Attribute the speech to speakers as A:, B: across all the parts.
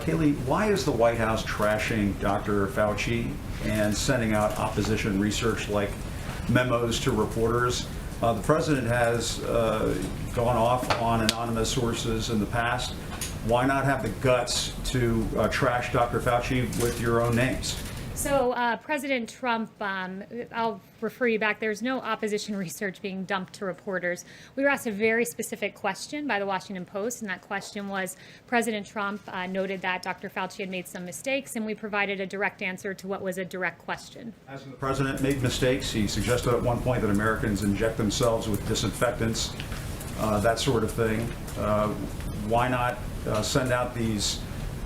A: Kayleigh, why is the White House trashing Dr. Fauci and sending out opposition research like memos to reporters? The president has gone off on anonymous sources in the past. Why not have the guts to trash Dr. Fauci with your own names?
B: So President Trump, I'll refer you back, there's no opposition research being dumped to reporters. We were asked a very specific question by the Washington Post, and that question was, President Trump noted that Dr. Fauci had made some mistakes, and we provided a direct answer to what was a direct question.
A: Hasn't the president made mistakes? He suggested at one point that Americans inject themselves with disinfectants, that sort of thing. Why not send out these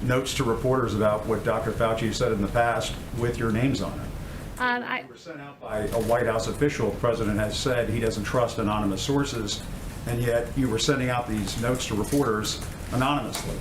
A: notes to reporters about what Dr. Fauci said in the past with your names on it? They were sent out by a White House official. The president has said he doesn't trust anonymous sources, and yet you were sending out these notes to reporters anonymously.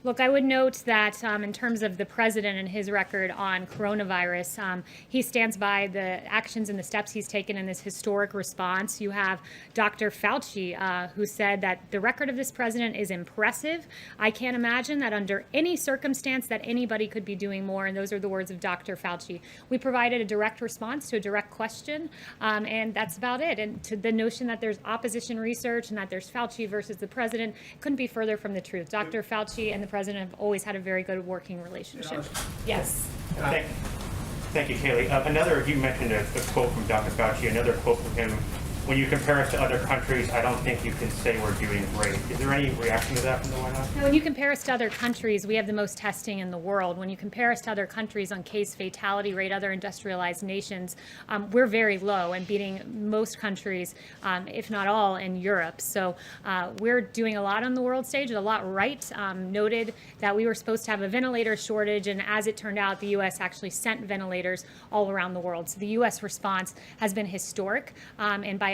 B: Look, I would note that in terms of the president and his record on coronavirus, he stands by the actions and the steps he's taken in this historic response. You have Dr. Fauci, who said that the record of this president is impressive. I can't imagine that under any circumstance that anybody could be doing more, and those are the words of Dr. Fauci. We provided a direct response to a direct question, and that's about it. And to the notion that there's opposition research and that there's Fauci versus the president couldn't be further from the truth. Dr. Fauci and the president have always had a very good working relationship. Yes.
C: Thank you, Kayleigh. You mentioned a quote from Dr. Fauci, another quote from him. When you compare us to other countries, I don't think you can say we're doing great. Is there any reaction to that from the White House?
B: When you compare us to other countries, we have the most testing in the world. When you compare us to other countries on case fatality rate, other industrialized nations, we're very low and beating most countries, if not all, in Europe. So we're doing a lot on the world stage, a lot right. Noted that we were supposed to have a ventilator shortage, and as it turned out, the U.S. actually sent ventilators all around the world. So the U.S. response has been historic, and by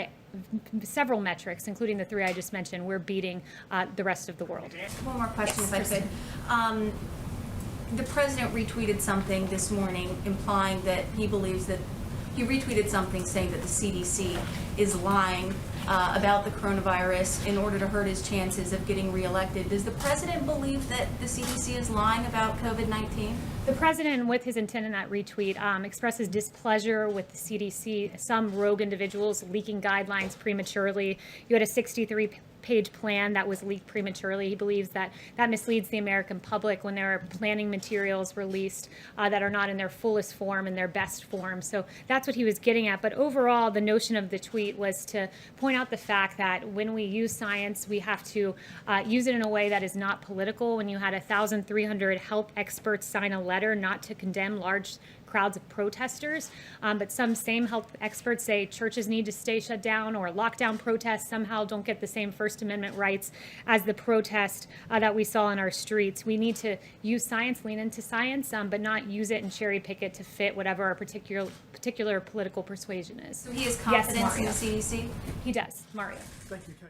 B: several metrics, including the three I just mentioned, we're beating the rest of the world.
D: One more question, if I could. The president retweeted something this morning implying that he believes that he retweeted something saying that the CDC is lying about the coronavirus in order to hurt his chances of getting reelected. Does the president believe that the CDC is lying about COVID-19?
B: The president, with his intent in that retweet, expresses displeasure with the CDC, some rogue individuals leaking guidelines prematurely. You had a 63-page plan that was leaked prematurely. He believes that that misleads the American public when there are planning materials released that are not in their fullest form and their best form. So that's what he was getting at. But overall, the notion of the tweet was to point out the fact that when we use science, we have to use it in a way that is not political. When you had 1,300 health experts sign a letter not to condemn large crowds of protesters, but some same health experts say churches need to stay shut down, or lockdown protests somehow don't get the same First Amendment rights as the protest that we saw in our streets. We need to use science, lean into science, but not use it and cherry pick it to fit whatever our particular political persuasion is.
D: So he has confidence in the CDC?
B: He does, Mario.
A: Thank you, Kay.